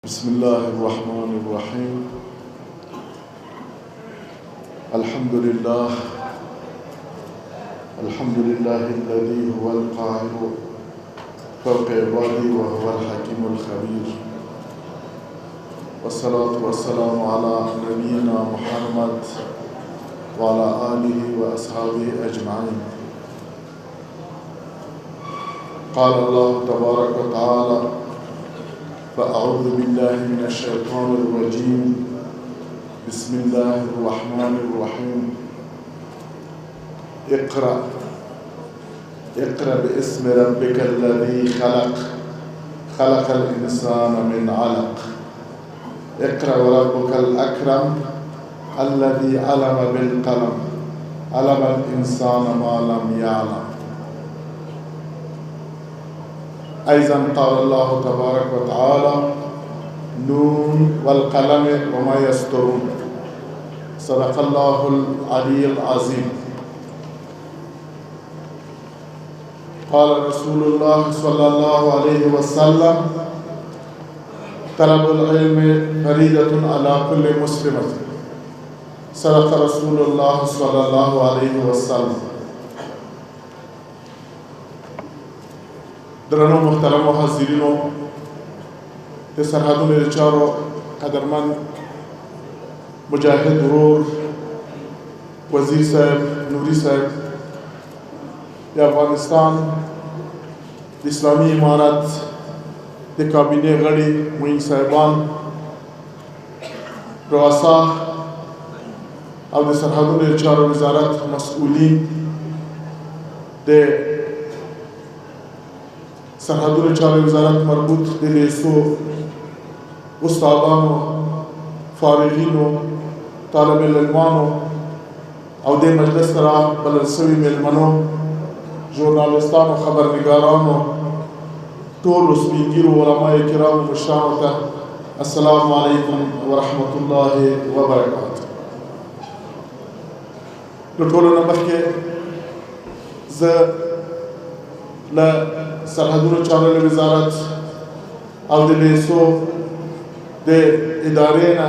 بسم الله الرحمن الرحيم. الحمد لله الذي هو القاهر فوق عباده وهو الحكيم الخبير، والصلاة والسلام على نبينا محمد وعلى آله وأصحابه أجمعين. قال الله تبارك وتعالى: فأعوذ بالله من الشيطان الرجيم. بسم الله الرحمن الرحيم. اقرأ باسم ربك الذي خلق الإنسان من علق. اقرأ وربك الأكرم الذي علم بالقلم علم الإنسان ما لم يعلم. أيضا قال الله تبارك وتعالى: نون والقلم وما يسطرون. صدق الله العلي العظيم. قال رسول الله صلى الله عليه وسلم: طلب العلم فريضة على كل مسلم. صدق رسول الله صلى الله عليه وسلم. درنو محترمو حاضرینو، د سرحدونو د چارو قدرمن مجاهد ورور وزیر صاحب نوري صاحب، د افغانستان د اسلامي امارت د کابینې غړي معین صاحبان، رؤسا او د سرحدونو د چارو وزارت مسؤلین، د سرحدونو چارو وزارت مربوط د ریسو استادانو، فارغینو، طالب العلمانو او د مجلس سره بلل شوي میلمنو، ژورنالستانو، خبرنګارانو، ټولو سپین ږیرو، علما کرامو، مشرانو ته السلام علیکم ورحمة الله وبرکاته. له ټولو نه مخکې زه له سرحدونو چارو وزارت او د لیسو د ادارې نه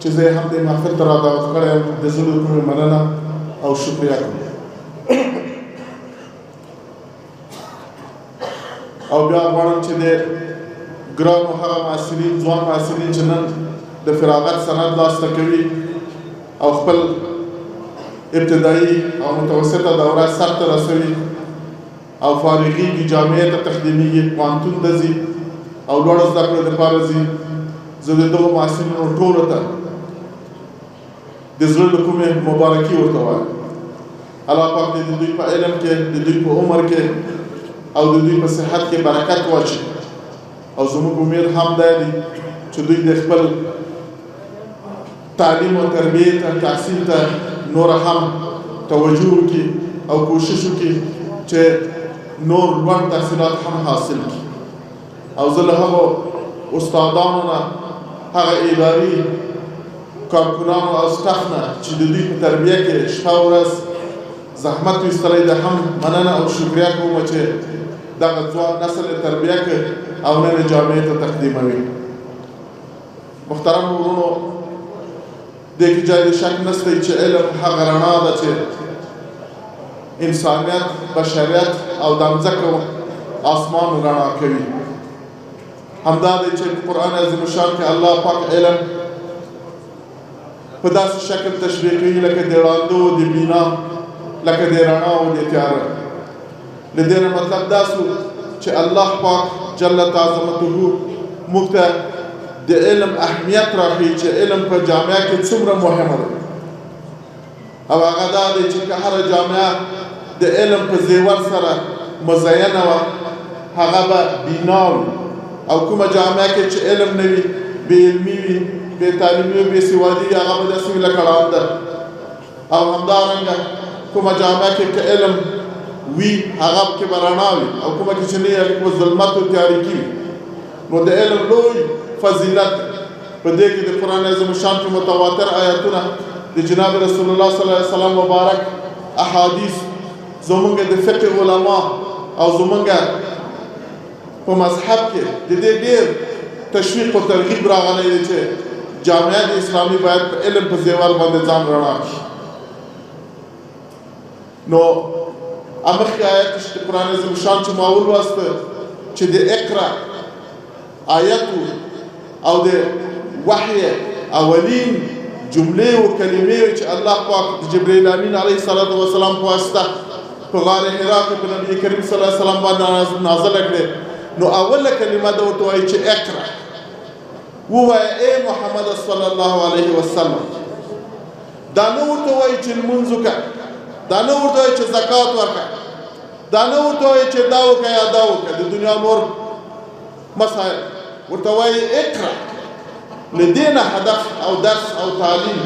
چې زه هم د محفل ته رادعوت کړی یم، د زړه له کومې مننه او شکریه کوم. او بیا غواړم چې د ګرانو هغه محصلین، ځوان محصلین چې نن د فراغت سند لاسته کوي او خپل ابتدایي او متوسطه دوره سرته رسوي او فارغیږي، جامعې ته تقدیمیږي، پوهنتون ته ځي او لوړو زده کړو دپاره ځي، زه د دغو محصلینو ټولو ته د زړه له کومې مبارکي ورته وایم. الله پاک دې د دوی په علم کې، د دوی په عمر کې او د دوی په صحت کې برکت واچي. او زموږ امید هم دا دی چې دوی د خپل تعلیم او تربیې ته، تحصیل ته نوره هم توجه وکړي او کوشش وکړي چې نور لوړ تحصیلات هم حاصل کړي. او زه له هغو استادانو نه، هغه اداري کارکنانو او سټاف نه چې د دوی په تربیه کې شپه ورځ زحمت ویستلی ده هم مننه او شکریه کوم چې دغه ځوان نسل یې تربیه کړ او نن یې جامعې ته تقدیموي. محترم ورونو، دې کې جای د شک نشته چې علم هغه رڼا ده چې انسانیت، بشریت او د مځکو آسمان رڼا کوي. همدا دی چې قرآن عظیم الشان کې الله پاک علم په داسې شکل تشریح کوي لکه د ړانده و د بینا، لکه د رڼا و د تیاره. له دې نه مطلب دا سو چې الله پاک جل تعظمته موږ ته د علم اهمیت راښيي چې علم په جامعه کې څومره مهمه ده. او هغه دا دی چې که هره جامعه د علم په زیور سره مزینه وه، هغه به بینا وي. او کومه جامعه کې چې علم نه وي، بې علمي وي، بې تعلیمي وي، بې سوادي، هغه به داسې وي لکه ړانده. او همدارنګه کومه جامعه کې که علم وي، هغه کې به رڼا وي، او کومه کې چې نه وي، هغه کې به ظلمت او تیارګي وي. نو د علم لوی فضیلت په دې کې د قرآن عظیم الشان کې متواتر آیاتونه، د جناب رسول الله صلی الله علیه وسلم مبارک احادیث، زمونږ د فقه علما او زمونږ په مذهب کې د دې ډېر تشویق او ترغیب راغلی دی چې جامعه اسلامي باید په علم په زیور باندې ځان رڼا کړي. نو مخکې آیت چې قرآن عظیم شان چې ما ولوسته چې د اقرا آیت او د وحی اولین جملې او کلمې چې الله پاک د جبرئیل امین علیه السلام په واسطه په غار حرا کې په نبی کریم صلی الله علیه وسلم باندې نازله کړې، نو اوله کلمه ده ورته وایي چې اقرا، ووایه ای محمد صلی الله علیه وسلم. دا نه ورته وایي چې لمونځ وکړه، دا نه ورته وایي چې زکات ورکړه، دا نه ورته وایي چې دا وکړه یا دا وکړه د دنیا نور مسایل، ورته وایي اقرا. لدينا هدف او درس او تعلیم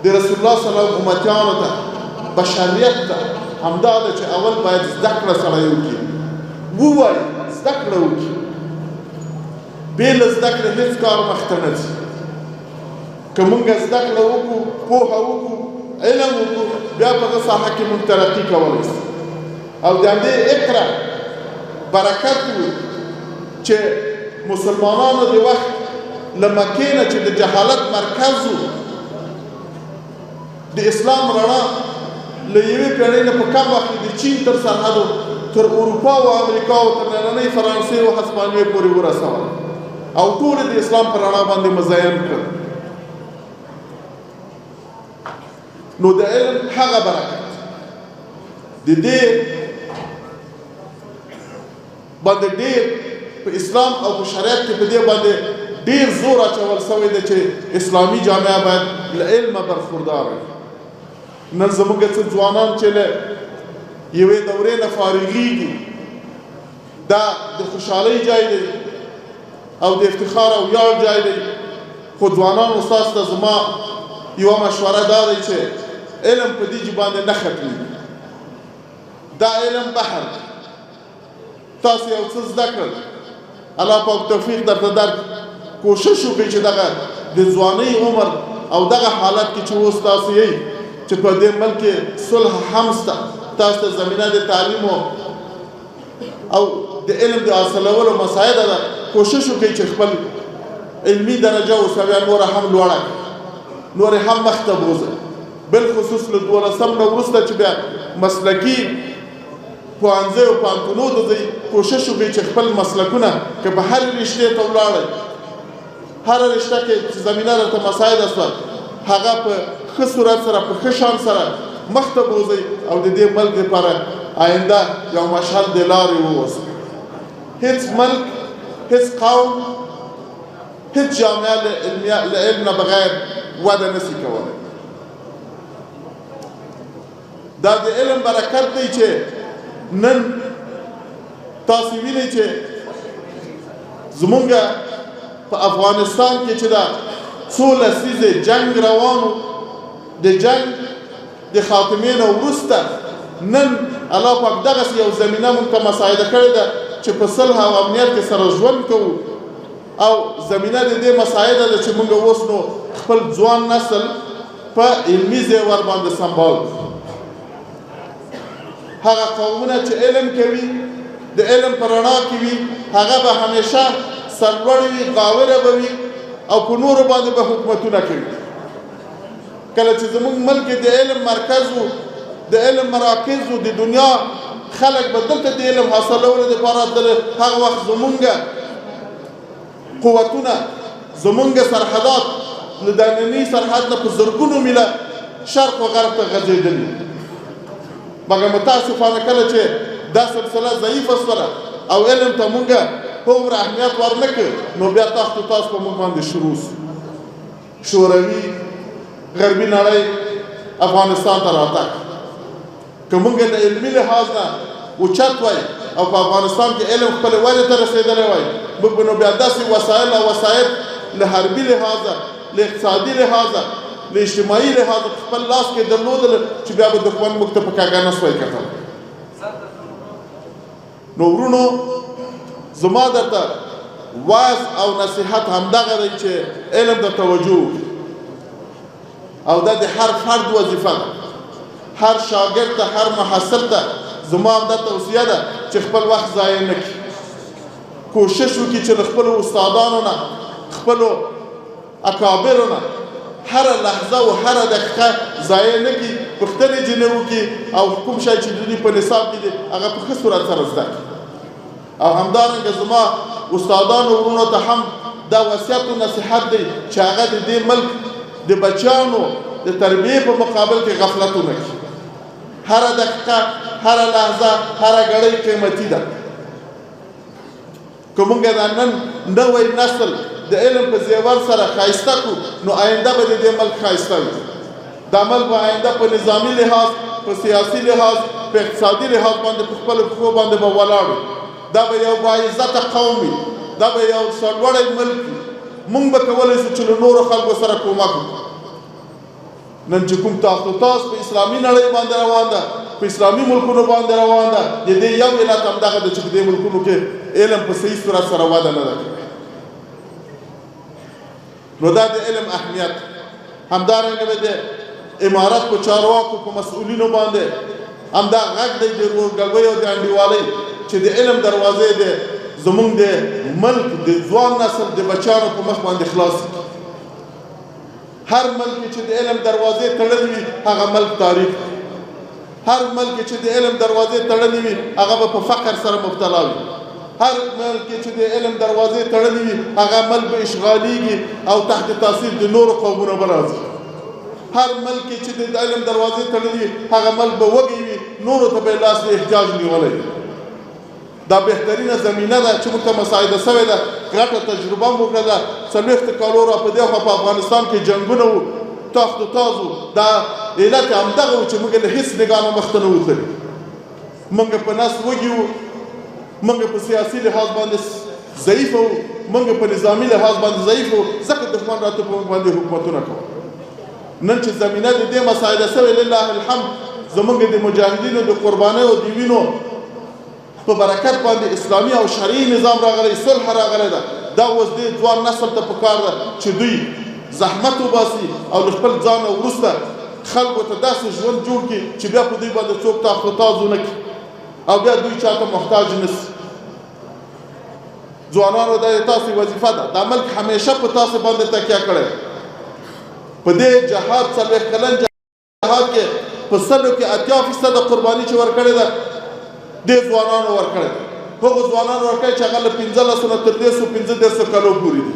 د رسول الله صلی الله علیه وسلم امتیانو ته بشریت ته همدا ده چې اول باید زده کړه سړی وکړي، ووایي زده کړه وکړي، بې له زده کړې هېڅ کار مخته نه ځي. که موږ زده کړه وکړو، پوهه وکړو، علم وکړو، بیا په هغه ساحه کې موږ ترقي کولی شو. او د همدې اقرا برکت و چې مسلمانانو د وخت له مکې نه چې د جهالت مرکز و، د اسلام رڼا له یوې پېړۍ نه په کم وخت کې د چین تر سرحدو تر اروپا او امریکا او تر نننۍ فرانسې او هسپانیې پورې ورسوله او ټول د اسلام په رڼا باندې مزین کړل. نو د علم هغه برکت د دې باندې ډېر په اسلام او په شریعت کې په دې باندې ډېر زور اچول سوی دی چې اسلامي جامعه باید له علمه برخوردار وي. نن زموږ څه ځوانان چې له یوې دورې نه فارغېږي، دا د خوشحالۍ ځای دی او د افتخار او ویاړ ځای دی. خو ځوانانو ستاسو ته زما یوه مشوره دا دی چې علم په دې باندې نه ختمېږي، دا علم بحر دی. تاسو یو څه زده کړل، الله پاک توفیق درته درکړي، کوشش وکړئ چې دغه د ځوانۍ عمر او دغه حالت کې چې اوس تاسو یې چې په دې ملک کې صلح هم شته، تاسو ته زمینه د تعلیم او د علم د حاصلولو مساعده ده، کوشش وکړئ چې خپل علمي درجه اوسه بیا نوره هم لوړه کړئ، نورې هم مخته بوځئ. بالخصوص له 12 نه وروسته چې بیا مسلکي پوهنځیو او پوهنتونو ته ځئ، کوشش وکړئ چې خپل مسلکونه که په هرې رشتې ته ولاړئ، هره رشته کې چې زمینه درته مساعده شوه، هغه په ښه صورت سره په ښه شان سره مخته بوځئ او د دې ملک لپاره آینده یو مشهد د لارې ووسئ. هیڅ ملک، هیڅ قوم، هیڅ جامعه له علم نه بغیر وده نشي کولی. دا د علم برکت دی چې نن تاسو وینئ چې زمونږ په افغانستان کې چې دا څو لسیزې جنگ روانو، د جنگ د خاتمې نه وروسته نن الله پاک دغسې یو زمینه موږ ته مساعده کړې ده چې په صلح او امنیت کې سره ژوند کوو، او زمینه د دې مساعده ده چې موږ اوس نو خپل ځوان نسل په علمي زیور باندې سنبال کړو. هغه قومونه چې علم کوي، د علم په رڼا کې وي، هغه به همیشه سرلوړي وي، غاوره به وي او په نورو باندې به حکومتونه کوي. کله چې زموږ ملک د علم مرکز و، د علم مراکز و، د دنیا خلک به دلته د علم حاصلولو دپاره تلل، هغه وخت زموږ قوتونه، زموږ سرحدات له دنني سرحد نه په زرګونو میله شرق و غرب ته غځېدلي. مګر متاسفانه کله چې دا سلسله ضعیفه شوله او علم ته مونږ هومره اهمیت ورنکړ، نو بیا تاسو په موږ باندې شروع شو. شوروي غربي نړۍ افغانستان ته راتګ، که مونږ د علمي لحاظ نه اوچت وای او په افغانستان کې علم خپلې ودې ته رسېدلی وای، موږ به نو بیا داسې وسایل او وسایط له حربي لحاظه، له اقتصادي لحاظه، له اجتماعي لحاظه خپل لاس کې درلودل چې بیا به دښمن موږ ته په کاږه نه سوای کتل. نو ورونو، زما درته واعظ او نصیحت همدغه دی چې علم ته توجه وکړي، او دا د هر فرد وظیفه ده، هر شاګرد ته، هر محصل ته زما همدا توصیه ده چې خپل وخت ضایع نه کړي. کوشش وکړي چې له خپلو استادانو نه خپلو اکابرو نه هره لحظه او هره دقیقه ضایع نه کړي، پوښتنې ځینې وکړي او کوم شی چې د دوی په نصاب کې دی هغه په ښه صورت سره زده کړي. او همدارنګه زما استادانو ورونو ته هم دا وصیت و نصیحت دی چې هغه د دې ملک د بچیانو د تربیې په مقابل کې غفلت ونه کړي. هره دقیقه هره لحظه هره ګړۍ قیمتي ده. که موږ دا نن نوی نسل د علم په زیور سره ښایسته کړو نو آینده به د دې ملک ښایسته وي. دا ملک به آینده په نظامي لحاظ، په سیاسي لحاظ، په اقتصادي لحاظ باندې په خپلو پښو باندې به ولاړ وي. دا به یو باعزته قوم وي، دا به یو سرلوړی ملک وي. موږ به کولی شو چې له نورو خلکو سره کومک وکړو. نن چې کوم تاخت و تاس په اسلامي نړۍ باندې روان ده، په اسلامي ملکونو باندې روان ده، د دې یو علت همدغه ده چې په دې ملکونو کې علم په صحیح صورت سره وده نه ده کړې. نو دا د علم اهمیت. همدارنګه به د امارت په چارواکو په مسؤلینو باندې همدا غږ دی د ورورګلوۍ او د انډیوالۍ چې د علم دروازې د زمونږ د ملک د ځوان نسل د بچیانو په مخ باندې خلاص. هر ملک چې د علم دروازې تړلې وي هغه ملک تاریخ. هر ملک چې د علم دروازې تړلې وي هغه به په فقر سره مبتلا وي. هر ملک چې د علم دروازې تړلې وي هغه ملک به اشغالېږي او تحت تاثیر د نورو قومونو به راځي. هر ملک چې د علم دروازې تړلې وي هغه ملک به وږی وي، نورو ته به یې لاس د احتیاج نیولی. دا بهترینه زمینه ده چې موږ ته مساعده شوې ده. غټه تجربه مو وکړله. 40 کالو را په دې خوا په افغانستان کې جنګونه وو، تاخت و تاز وو. دا علت همدغه وو چې موږ له هېڅ نګاه نه مخته نه وتلي. موږ په نس وږي وو، موږ په سیاسي لحاظ باندې ضعیف وو، موږ په نظامي لحاظ باندې ضعیف وو، ځکه دښمن راته په موږ باندې حکومتونه کول. نن چې زمینه د دې مساعده شوې لله الحمد، زموږ د مجاهدینو د قربانیو د وینو په برکت باندې اسلامي او شرعي نظام راغلی، صلح راغلی ده. دا اوس دې ځوان نسل ته پکار ده چې دوی زحمت وباسي او له خپل ځان وروسته خلکو ته داسې ژوند جوړ کړي چې بیا په دوی باندې څوک تاخت و تاز ونه کړي او بیا دوی چاته محتاج نه سي. ځوانانو دا تاسې وظیفه ده. دا ملک همیشه په تاسې باندې تکیه کړی. په دې جهاد 40 کلن جهاد کې په 100 کې 80% قرباني چې ورکړې ده دې ځوانانو ورکړې ده. هغو ځوانانو ورکړی چې هغه له 15 نه تر 15 کالو پورې دي.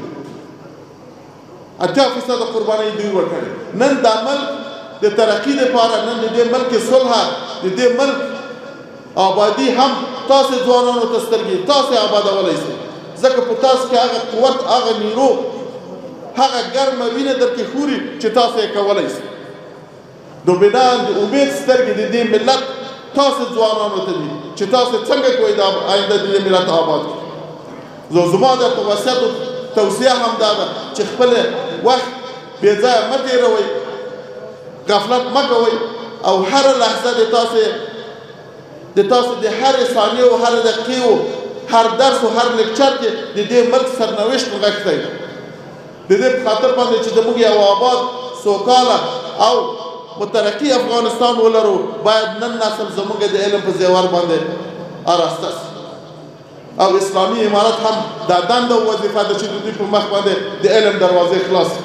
80% قرباني دوی ورکړې. نن دا ملک د ترقي لپاره، نن د دې ملک صلح، د دې ملک آبادي هم تاسې ځوانانو ته سترګې تاسې آبادولی شئ. ځکه په تاسو کې هغه قوت، هغه نیرو، هغه ګرمه وینه درکې خوري چې تاسو یې کولی شئ. نو بنا د امید سترګې د دې ملت تاسو ځوانانو ته دي چې تاسو څنګه کوئ د آینده د دې ملت آباد کړئ. زما د وصیت او توصیه هم دا ده چې خپل وخت بې ځایه مه تېروئ، غفلت مه کوئ او هره لحظه د تاسو د هرې ثانیې او هرې دقیقې او هر درس او هر لیکچر کې د دې ملک سرنوشت نغښتی دی. د دې په خاطر باندې چې زموږ یو آباد، سوکاله او مترقي افغانستان ولرو، باید نن نسل زموږ د علم په زیور باندې آراسته شي. او اسلامي امارت هم دا دنده او وظیفه ده چې د دوی په مخ باندې د علم دروازې خلاص کړي.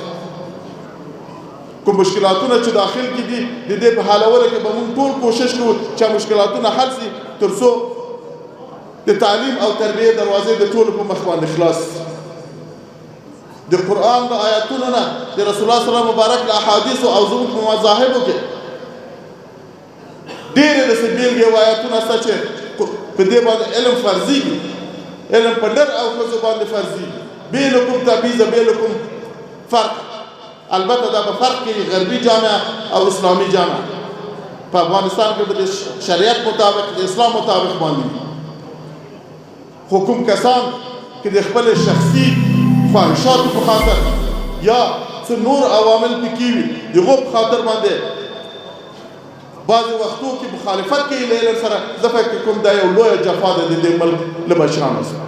کوم مشکلاتونه چې داخل کې دي د دې په حلولو کې به موږ ټول کوشش کوو چې مشکلاتونه حل شي تر څو د تعلیم او تربیې دروازې د ټولو په مخ باندې خلاص شي. د قرآن د آیاتونو نه د رسول الله صلی الله علیه وسلم مبارک له احادیثو او زموږ په مذاهبو کې ډېرې داسې بېلګې او آیاتونه شته چې په دې باندې علم فرضېږي. علم په نر او ښځو باندې فرضېږي. بې له کوم تبعیضه، بې له کوم فرق. البته دا به فرق کوي غربي جامعه او اسلامي جامعه. په افغانستان کې به د شریعت مطابق، د اسلام مطابق باندې خو کوم کسان چې د خپل شخصي خواهشاتو په خاطر یا څه نور عوامل پکې وي د هغو په خاطر باندې بعضې وختو کې مخالفت کوي له علم سره، زه فکر کوم دا یو لویه جفا ده د دې ملک له بچیانو سره.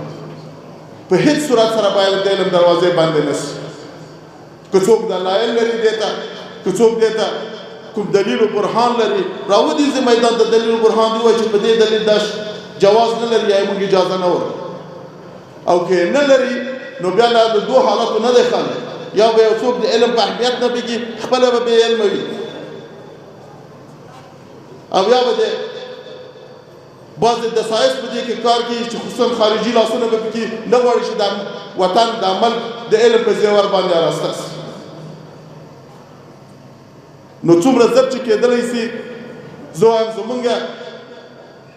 په هیڅ صورت سره باید د علم دروازې بندې نه شي. که څوک دلایل لري دې ته، که څوک دې ته کوم دلیل و برهان لري، راودېږي میدان ته دلیل و برهان دی وایي چې په دې دلیل دا جواز نه لري یا یې موږ اجازه نه ورکوو. او که نه لري نو بیا له دوه حالاتو نه دی خالی. یا به یو څوک د علم په اهمیت نه پوهېږي، خپله به بې علمه وي، او یا به د بعضې دسایس په دې کې کار کوي چې خصوصا خارجي لاسونه به پکې نه غواړي چې د وطن د ملک د علم په زیور باندې راسته سي. نو څومره زر چې کېدلی سي زه وایم زمونږ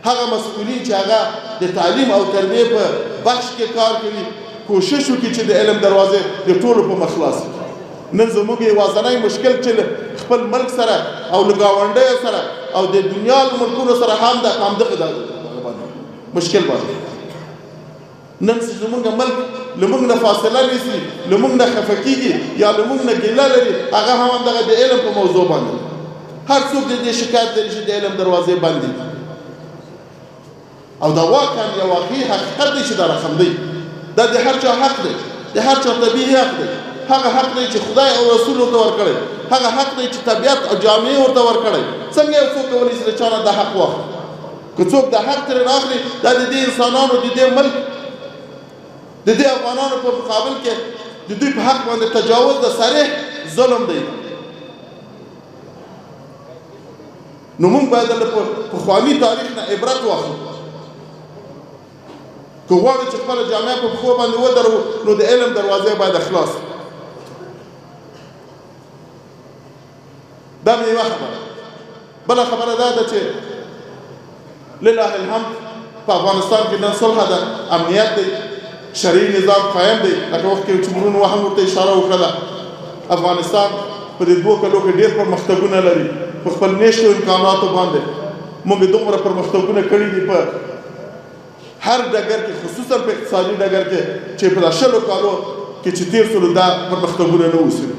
هغه مسؤلین چې هغه د تعلیم او تربیې په بخش کې کار کوي کوشش وکړي چې د علم دروازې د ټولو په مخ خلاص کړي. نن زموږ یوازینی مشکل چې خپل ملک سره او له ګاونډیو سره او د دنیا له ملکونو سره هم د همدغه مشکل باندې نن چې زموږ ملک له موږ نه فاصله نیسي، له موږ نه خفه کېږي یا له موږ نه ګیله لري، هغه هم همدغه د علم په موضوع باندې هر څوک د دې شکایت لري چې د علم دروازې بند دي. او دا واقعا یو واقعي حقیقت دی چې دا رقم دی. دا د هر چا حق دی، د هر چا طبیعي حق دی. هغه حق دی چې خدای او رسول ورته ورکړی، هغه حق دی چې طبیعت او جامعه ورته ورکړی. څنګه یو څوک کولی شي د چا نه دا حق واخلي؟ که څوک دا حق ترې راخلي، دا د دې انسانانو د دې ملک د دې افغانانو په مقابل کې د دوی په حق باندې تجاوز د صریح ظلم دی. نو موږ باید له پخواني تاریخ نه عبرت واخلو. که غواړو چې خپله جامعه په پښو باندې ودرو نو د علم دروازې باید خلاص. دا مې یوه خبره. بله خبره دا ده چې لله الحمد په افغانستان کې نن صلح ده، امنیت دی، شرعي نظام قایم دی. لکه وخت کې چې مرونو هم ورته اشاره وکړله، افغانستان په دې 2 کلو کې ډېر پرمختګونه لري په خپل نیشتو امکاناتو باندې. موږ دومره پرمختګونه کړي دي په هر ډګر کې، خصوصا په اقتصادي ډګر کې چې په دا 20 کالو کې چې تېر شولو دا پرمختګونه نه اوسېدل.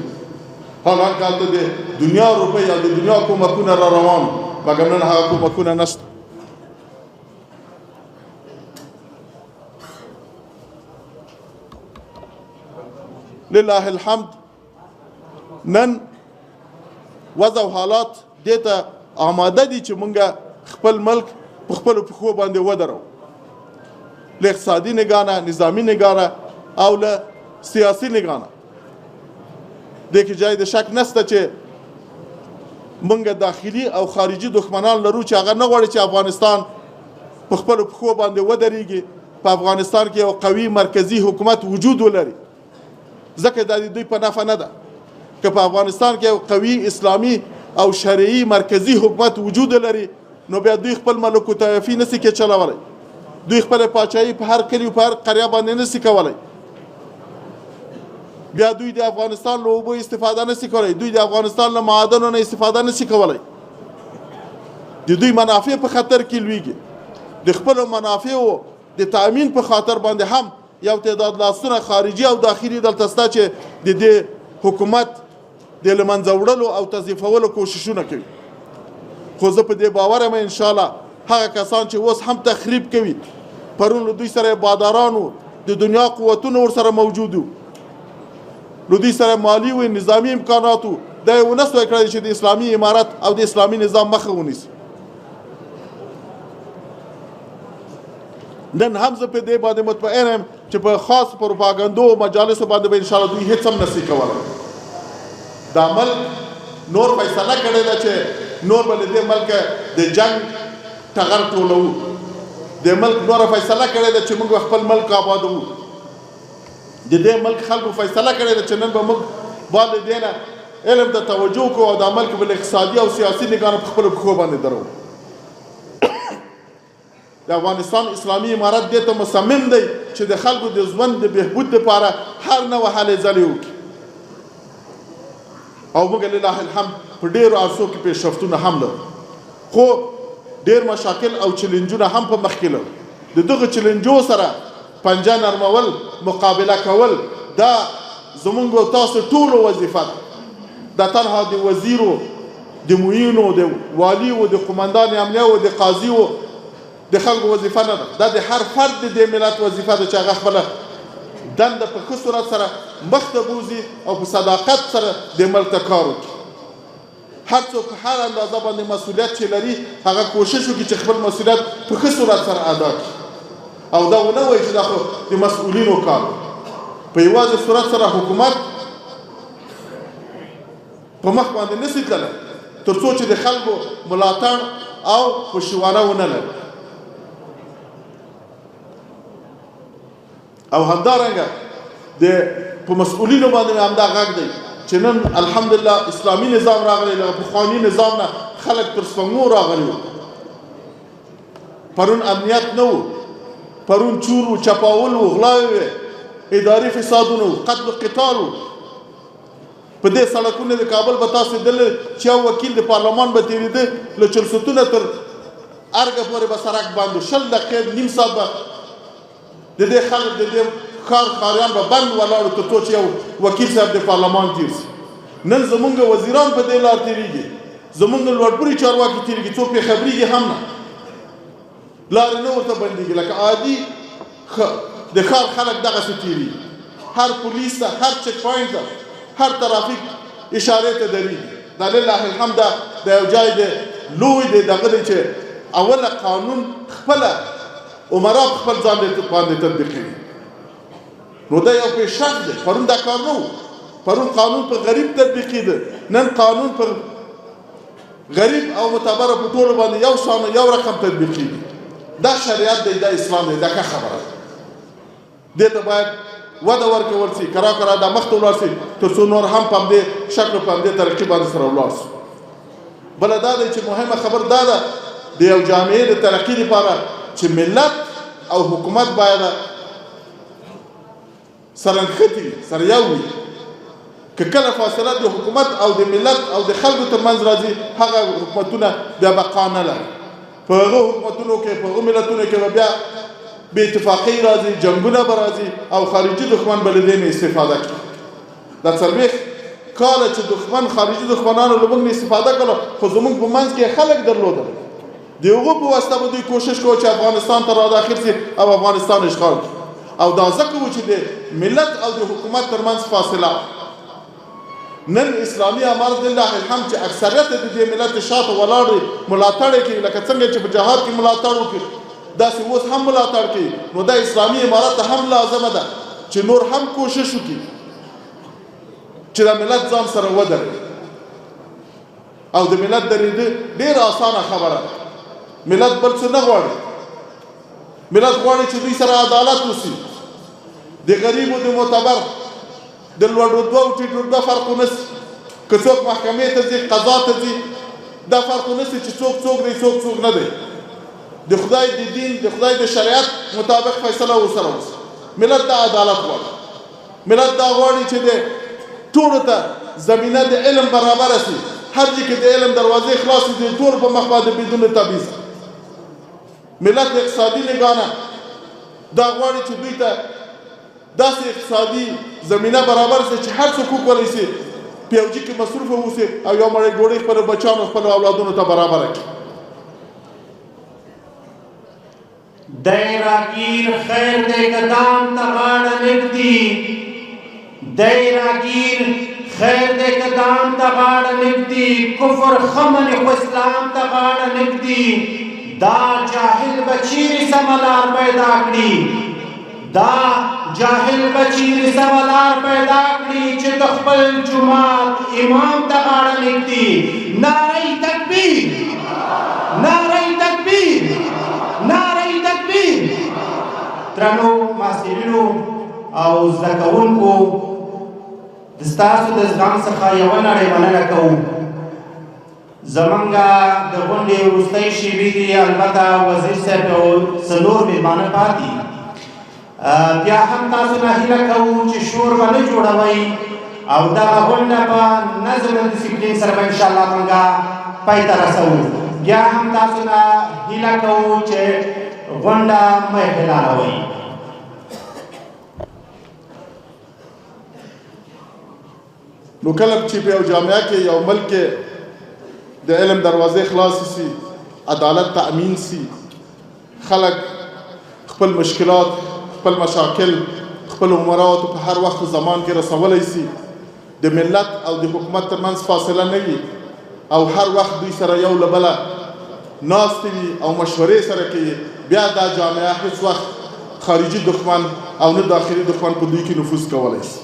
حال هلته د دنیا روپۍ او د دنیا کومکونه را روان، مګر نن هغه کومکونه نشته. لله الحمد نن وضع او حالات دې ته آماده دي چې مونږ خپل ملک په خپلو پښو باندې ودرو، له اقتصادي نګاه نه، نظامي نګاه نه او له سیاسي نګاه نه. دې کې جای د شک نشته چې مونږ داخلي او خارجي دښمنان لرو چې هغه نه غواړي چې افغانستان په خپلو پښو باندې ودرېږي، په افغانستان کې یو قوي مرکزي حکومت وجود ولري. ځکه دا د دوی په نفع نه ده. که په افغانستان کې یو قوي اسلامي او شرعي مرکزي حکومت وجود لري نو بیا دوی خپل ملکوتایفي نسي کې چلولی، دوی خپل پاچاهي په هر کلي په هر قریه باندې نسي کولی، بیا دوی د افغانستان له اوبو استفاده نسي کولی، دوی د افغانستان له معادنو نه استفاده نسي کولی. د دوی منافع په خطر کې لویږي. د خپلو منافعو د تأمین په خاطر باندې هم یو تعداد لاسونه خارجي او داخلي دلته شته چې د دې حکومت د له منځه وړلو او تضعیفولو کوششونه کوي. خو زه په دې باور یم انشاءالله هغه کسان چې اوس هم تخریب کوي، پرون له دوی سره بادارانو د دنیا قوتونه ورسره موجود وو، له دوی سره مالي و نظامي امکانات وو، دا یې ونه سوی کړی چې د اسلامي امارت او د اسلامي نظام مخه ونیسي. نن هم زه په دې باندې مطمئن یم چې په خاص پروپاګندو او مجالسو باندې به انشاءالله دوی هېڅ هم نسي کولی. دا ملک نور فیصله کړې ده چې نور به له دې ملکه د جنګ ټغر ټولوو. د ملک نوره فیصله کړې ده چې موږ خپل ملک آبادوو. د دې ملک خلکو فیصله کړې ده چې نن به موږ باندې دې نه علم ته توجه کوو او دا ملک بل اقتصادي او سیاسي نګاه په خپلو پښو باندې درو. د افغانستان اسلامي امارت دې ته مصمم دی چې د خلکو د ژوند د بهبود لپاره هر نوع هلې ځلې وکړي. او موږ لله الحمد په ډېرو عرصو کې پیشرفتونه هم لرو، خو ډېر مشاکل او چیلنجونه هم په مخ کې لرو. د دغه چیلنجو سره پنجه نرمول، مقابله کول دا زمونږ او تاسو ټولو وظیفه ده. دا تنها د وزیرو، د معینو، د والیو، د قمندان امنیه او د قاضیو د خلکو وظیفه نه ده. دا د هر فرد د دې ملت وظیفه ده چې هغه خپله دنده په ښه صورت سره مخ ته بوځي او په صداقت سره د ملک ته کار وکړي. هر څوک په هر اندازه باندې مسؤلیت چې لري هغه کوشش وکړي چې خپل مسؤلیت په ښه صورت سره ادا کړي. او دا ونه وایي چې دا خو د مسؤلینو کار په یوازې صورت سره حکومت په مخ باندې نشي تللی تر څو چې د خلکو ملاتړ او خوشوانه ونه لري. او همدارنګه په مسؤلینو باندې همدا غږ دی چې نن الحمدلله اسلامي نظام راغلی له پخواني نظام نه خلک تر سپږمو راغلي وو. پرون امنیت نه و، پرون چور و چپاول و غلاوې وې، اداري فسادونه و، قتل و قتال و. په دې سړکونو د کابل به تاسو دلې چې یو وکیل د پارلمان به تېرېده له چلسوتونه تر ارګه پورې به سړک بند و، 20 دقیقې نیم ساعت به د دې خلک د دې خاریان به بند ولاړو تر څو چې یو وکیل صاحب د پارلمان تېر شي. نن زمونږ وزیران په دې لار تېرېږي، زمونږ لوړپوړي چارواکي تېرېږي، څوک پرې خبرېږي هم نه، لارې نه ورته بندېږي. لکه عادي د ښار خلک دغسې تېرېږي، هر پولیس ته، هر چک پوینټ ته، هر ترافیک اشارې ته درېږي. دا لله الحمد د یو جای د لوی د دغه دی چې اوله قانون خپله عمرا په خپل ځان باندې تطبیقوي. نو دا یو پیشرفت دی. پرون دا کار نه و، پرون قانون په غریب تطبیقېده، نن قانون په غریب او متبره په ټولو باندې یو شان یو رقم تطبیقېږي. دا شریعت دی، دا اسلام دی، دا ښه خبره ده. دې ته باید وده ورکول شي، کرا کرا دا مخته ولاړ شي تر څو نور هم په همدې شکل په همدې ترقي باندې سره ولاړ شو. بله دا دی چې مهمه خبر دا ده د یو جامعې د ترقي لپاره چې ملت او حکومت باید سره نښتي وي، سره یو وي. که کله فاصله د حکومت او د ملت او د خلکو ترمنځ راځي، هغه حکومتونه بیا بقا نه لري. په هغه حکومتونو کې، په هغه ملتونو کې به بیا بې اتفاقۍ راځي، جنګونه به راځي او خارجي دښمن به له دې نه استفاده کوي. دا 40 کاله چې دښمن خارجي دښمنانو له موږ نه استفاده کړله، خو زموږ په منځ کې خلک درلودل. د هغو په واسطه به دوی کوشش کوي چې افغانستان ته راداخل شي او افغانستان اشغال کړي. او دا ځکه و چې د ملت او د حکومت ترمنځ فاصله. نن اسلامي امارت لله الحمد چې اکثریت د دې ملت شاته ولاړ دي، ملاتړ یې کوي، لکه څنګه چې په جهاد کې ملاتړ وکړي داسې اوس هم ملاتړ کوي. نو دا اسلامي امارت ته هم لازمه ده چې نور هم کوشش وکړي چې دا ملت ځان سره ودرېږي. او د ملت درېدل ډېره اسانه خبره ده. ملت بل څه نه غواړي، ملت غواړي چې دوی سره عدالت وشي، د غریب او د معتبر د لوړو دوو ټیټو دا فرق ونه شي. که څوک محکمې ته ځي، قضا ته ځي، دا فرق ونه شي چې څوک څوک دی، څوک څوک نه دی. د خدای د دین، د خدای د شریعت مطابق فیصله ورسره وشي. ملت دا عدالت غواړي، ملت دا غواړي چې د ټولو ته زمینه د علم برابره شي، هر ځای کې د علم دروازې خلاصې دي، ټول په مخ باندې بدون تبعیض. ملت د اقتصادي نګاه نه دا غواړي چې دوی ته داسې اقتصادي زمینه برابر شي چې هر څوک وکولی شي په یو ځای کې مصروفه واوسي او یو مړۍ ډوډۍ خپلو بچیانو، خپلو اولادونو ته برابره کړي. دی راگیر خیر دے قدام تغاڑا نگدی، دی راگیر خیر دے قدام تغاڑا نگدی، کفر خمن و اسلام تغاڑا نگدی. دا جاہل بچیر سمالار پیدا کری، دا جاہل بچیر سمالار پیدا کری چه تخبل جماعت امام تغاڑا نگدی. نعرہ تکبیر، نعرہ تکبیر، نعرہ تکبیر. درنو محصلینو او زده کوونکو، ستاسو د زغم څخه یوه نړۍ مننه کوو. زمونږ د غونډې وروستۍ شېبې دي، البته وزیر صاحب او څلور مېلمانه پاتې. بیا هم تاسو نه هیله کوو چې شور به نه جوړوئ او دغه غونډه په نظم او ډسپلین سره به انشاءالله مونږ پای ته رسوو. بیا هم تاسو نه هیله کوو چې غونډه مه اعلانوئ. نو کله چې په یو جامعه کې، یو ملک کې د علم دروازې خلاصې شي، عدالت تأمین شي، خلک خپل مشکلات، خپل مشاکل خپل عمراو ته په هر وخت زمان کې رسولی شي، د ملت او د حکومت ترمنځ فاصله نه وي او هر وخت دوی سره یو له بله ناستې وي او مشورې سره کوي، بیا دا جامعه هیڅ وخت خارجي دښمن او نه داخلي دښمن په دوی کې نفوذ کولی شي.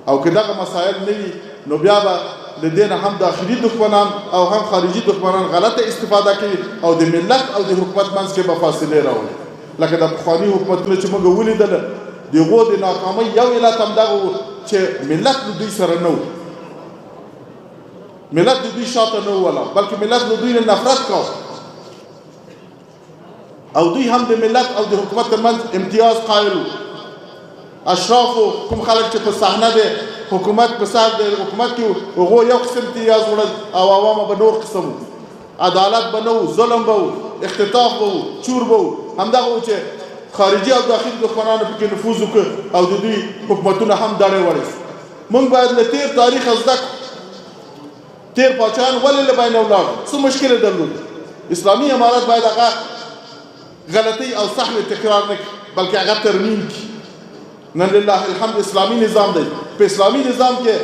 او که دغه مسایل نه وي نو بیا به له دې نه هم داخلي دښمنان او هم خارجي دښمنان غلطه استفاده کوي او د ملت او د حکومت منځ کې به فاصلې راولي. لکه د پخواني حکومتونه چې موږ ولیدله د هغو د ناکامۍ یو علت هم دغه و چې ملت له دوی سره نه و، ملت د دوی شاته نه ولاړ، بلکې ملت له دوی نه نفرت کوه او دوی هم د ملت او د حکومت ترمنځ امتیاز قایل وو. اشرافو کوم خلک چې په صحنه د حکومت په سر د حکومت کې هغو یو قسم امتیاز وړل او عوامو به نور قسم وو. عدالت به نه وو، ظلم به وو، اختطاف به وو، چور به وو. همدغه وو چې خارجي او داخلي دښمنانو پکې نفوذ وکړ او د دوی حکومتونه هم دړې وړې. موږ باید له تېر تاریخ زده کړو. تېر پاچاهان ولې له بینه ولاړل؟ څه مشکل یې درلود؟ اسلامي امارت باید هغه غلطۍ او سهو تکرار نه کړي بلکې هغه ترمیم کړي. نن لله الحمد اسلامي نظام دی. په اسلامي نظام کې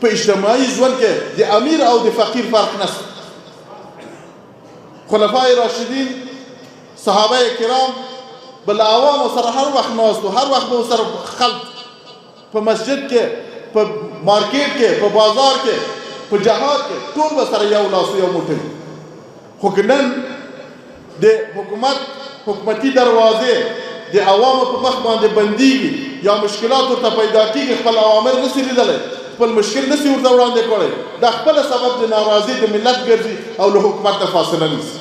په اجتماعي ژوند کې د امیر او د فقیر فرق نشته. خلفای راشدین، صحابه کرام به له عوامو سره هر وخت ناست وو، هر وخت به ورسره خلق په مسجد کې، په مارکیټ کې، په بازار کې، په جهاد کې ټول به سره یو لاس یو موټی. خو که نن د حکومتي دروازې د عوامو په مخ باندې بندېږي یا مشکلات ورته پیدا کېږي، خپل اوامر نشي لیدلی، خپل مشکل نشي ورته وړاندې کړی، دا خپله سبب د ناراضي د ملت ګرځي او له حکومت نه فاصله نیسي.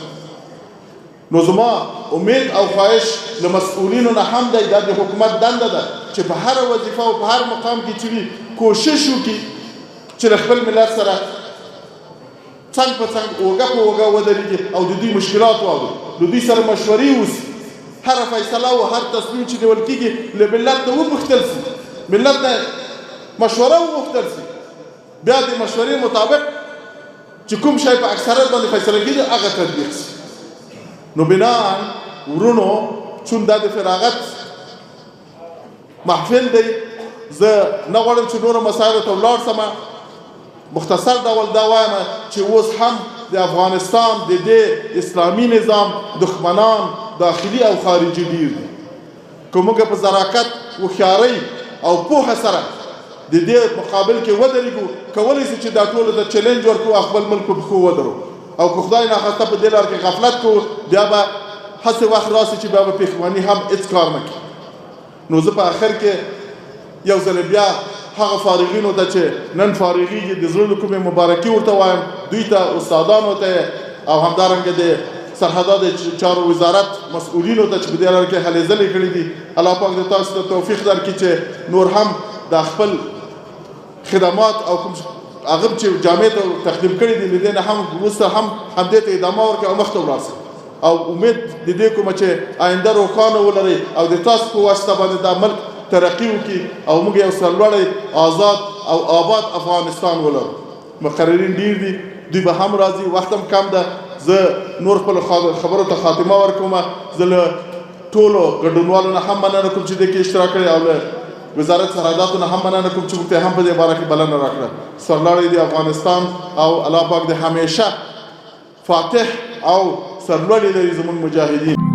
نو زما امید او خواهش له مسؤلینو نه هم دی، دا د حکومت دنده ده چې په هره وظیفه او په هر مقام کې چې وي کوشش وکړي چې له خپل ملت سره څنګ په څنګ اوږه په اوږه ودرېږي او د دوی مشکلات واوري، له دوی سره مشورې وسي. هره فیصله او هر تصمیم چې نیول کېږي له ملت نه وپوښتل سي، ملت نه مشوره وغوښتل سي، بیا د مشورې مطابق چې کوم شی په اکثریت باندې فیصله کېږي هغه تطبیق سي. نو بناً ورونو چون دا د فراغت محفل دی، زه نه غواړم چې نورو مسایلو ته ولاړ سم. مختصر ډول دا وایم چې اوس هم د افغانستان د دې اسلامي نظام دښمنان داخلي او خارجي ډېر دي. که موږ په زراکت، هوښیارۍ او پوهه سره د دې مقابل کې ودرېږو، کولی شو چې دا ټولو ته چلنج ورکړو او خپل ملک په پښو ودرو. او که خدای ناخواسته په دې لار کې غفلت کوو بیا به هسې وخت راسي چې بیا به پښیماني هم هېڅ کار نه کوي. نو زه په آخر کې یو ځل بیا هغه فارغینو ته چې نن فارغېږي د زړه له کومې مبارکي ورته وایم، دوی ته، استادانو ته او همدارنګه د سرحدات چارو وزارت مسؤلینو ته چې په دې لار کې هلې ځلې کړي دي. الله پاک د تاسو ته توفیق درکړي چې نور هم د خپل خدمات او کوم هغه چې جامع ته تقدیم کړي دي له دې نه هم وروسته هم همدې ته ادامه ورکړي او مخته ولاړ شي. او امید د دې کومه چې آینده روښانه ولري او د تاسو په واسطه باندې دا ملک ترقي وکړي او موږ یو سرلوړی، آزاد او آباد افغانستان ولرو. مقررین ډېر دي، دوی به هم راځي، وخت هم کم ده. زه نور خپلو خبرو ته خاتمه ورکوم. زه له ټولو ګډونوالو نه هم مننه کوم چې دې کې اشتراک کړی او له وزارت سرحداتو نه هم مننه کوم چې موږ ته هم په دې باره کې بلنه راکړه. سرلوړی دی افغانستان او الله پاک دې همیشه فاتح او سرلوړي لري زموږ مجاهدین.